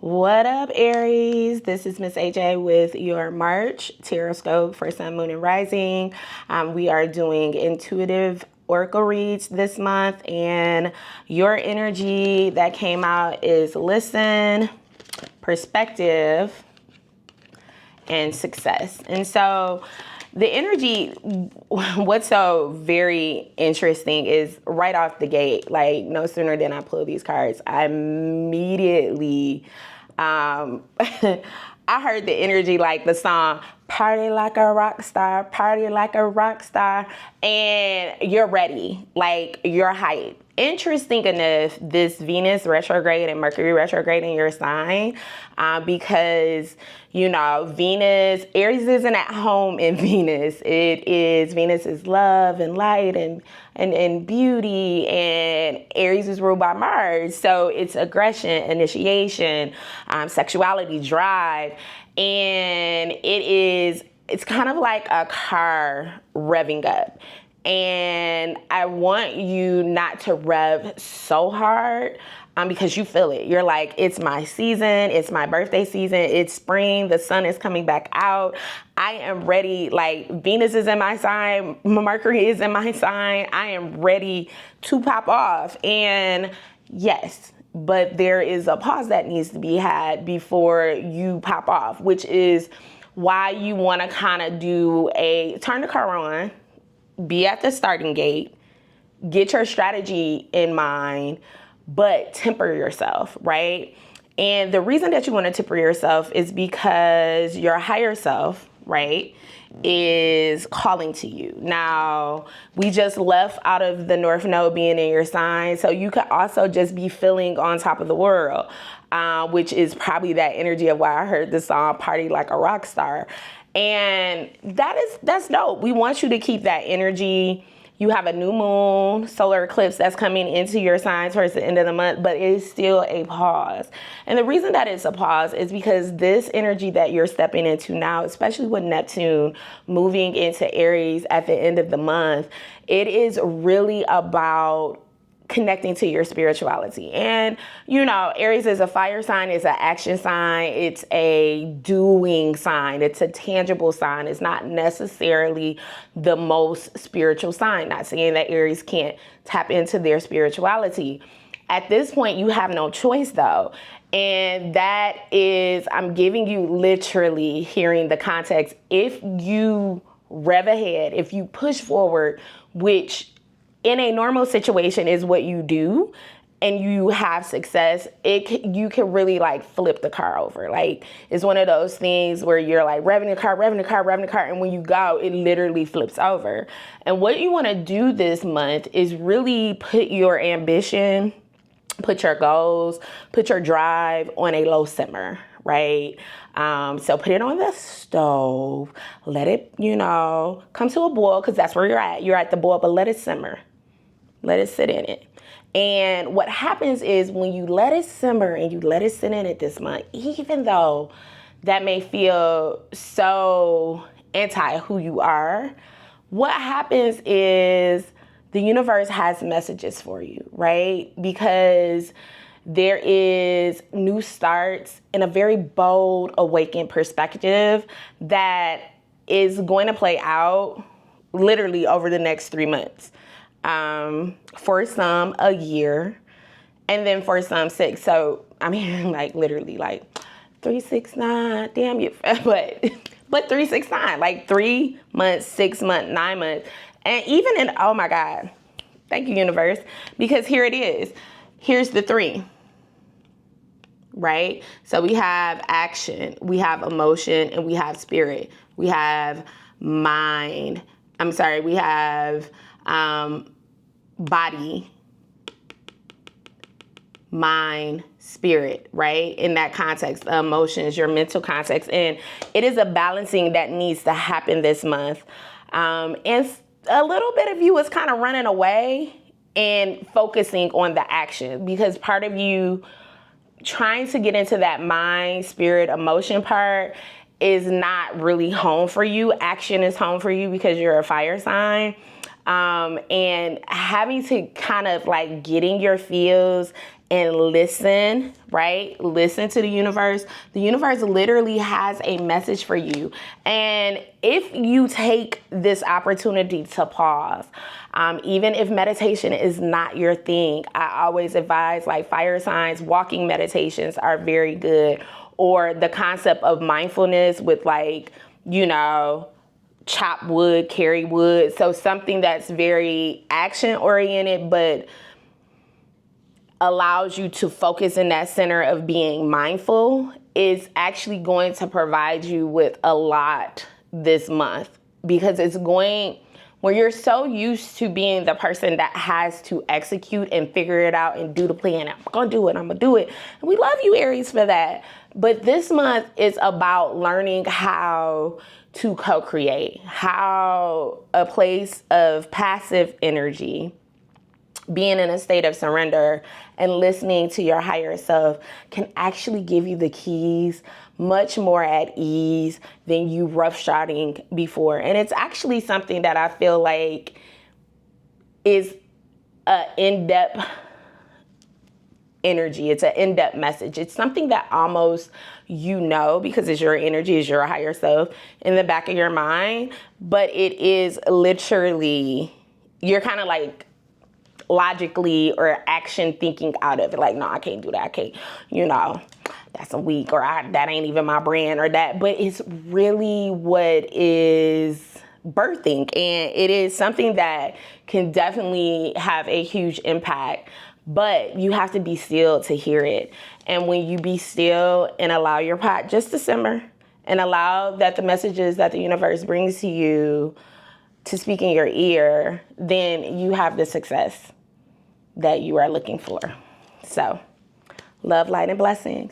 What up, Aries? This is Miss AJ with your March Tarotscope for Sun, Moon, and Rising. We are doing intuitive oracle reads this month, and your energy that came out is listen, perspective, and success. And so the energy, what's so very interesting is right off the gate, like no sooner than I pull these cards, I immediately, I heard the energy like the song, party like a rock star, party like a rock star, and you're ready, like you're hyped. Interesting enough, this Venus retrograde and Mercury retrograde in your sign, because, you know, Venus, Aries isn't at home in Venus. Venus is love and light and beauty, and Aries is ruled by Mars. So it's aggression, initiation, sexuality, drive, and it's kind of like a car revving up. And I want you not to rev so hard because you feel it. You're like, it's my season. It's my birthday season. It's spring. The sun is coming back out. I am ready. Like Venus is in my sign. Mercury is in my sign. I am ready to pop off. And yes, but there is a pause that needs to be had before you pop off, which is why you want to kind of turn the car on, be at the starting gate, get your strategy in mind, but temper yourself, right? And the reason that you want to temper yourself is because your higher self, right, is calling to you. Now, we just left out of the North Node being in your sign, so you could also just be feeling on top of the world, which is probably that energy of why I heard the song Party Like a Rock Star. And that's dope. We want you to keep that energy. You have a new moon, solar eclipse that's coming into your sign towards the end of the month, but it is still a pause. And the reason that it's a pause is because this energy that you're stepping into now, especially with Neptune moving into Aries at the end of the month, it is really about connecting to your spirituality. And, you know, Aries is a fire sign, it's an action sign, it's a doing sign, it's a tangible sign. It's not necessarily the most spiritual sign. Not saying that Aries can't tap into their spirituality. At this point, you have no choice though. And that is, I'm giving you literally hearing the context. If you rev ahead, if you push forward, which in a normal situation is what you do, and you have success, you can really like flip the car over. Like it's one of those things where you're like revving the car, and when you go, it literally flips over. And what you want to do this month is really put your ambition, put your goals, put your drive on a low simmer, right? So put it on the stove, let it, come to a boil, because that's where you're at. You're at the boil, but let it simmer. Let it sit in it. And what happens is when you let it simmer and you let it sit in it this month, even though that may feel so anti who you are, what happens is the universe has messages for you, right? Because there is new starts and a very bold, awakened perspective that is going to play out literally over the next 3 months. For some, a year, and then for some 6. So, I mean, like literally like 3, 6, 9, damn you, but 3, 6, 9, like 3 months, 6 months, 9 months. And even oh my God, thank you, universe, because here it is. Here's the 3, right? So we have action, we have emotion, and we have spirit. We have mind. We have body, mind, spirit, right? In that context, the emotions, your mental context. And it is a balancing that needs to happen this month. And a little bit of you is kind of running away and focusing on the action, because part of you trying to get into that mind, spirit, emotion part is not really home for you. Action is home for you because you're a fire sign. And having to kind of like getting your feels and listen, right? Listen to the universe. The universe literally has a message for you. And if you take this opportunity to pause, even if meditation is not your thing, I always advise like fire signs, walking meditations are very good. Or the concept of mindfulness with like, you know, chop wood, carry wood. So something that's very action oriented, but allows you to focus in that center of being mindful is actually going to provide you with a lot this month, because it's going, when you're so used to being the person that has to execute and figure it out and do the plan, I'm gonna do it, I'm gonna do it. And we love you, Aries, for that. But this month is about learning how to co-create, how a place of passive energy, being in a state of surrender and listening to your higher self can actually give you the keys much more at ease than you roughshotting before. And it's actually something that I feel like is an in-depth energy. It's an in-depth message. It's something that almost you know, because it's your energy, it's your higher self in the back of your mind. But it is literally, you're kind of like logically or action thinking out of it. Like, no, I can't do that. I can't, you know, that's a weak, or that ain't even my brand or that. But it's really what is birthing. And it is something that can definitely have a huge impact. But you have to be still to hear it. And when you be still and allow your pot just to simmer and allow that the messages that the universe brings to you to speak in your ear, then you have the success that you are looking for. So, love, light, and blessings.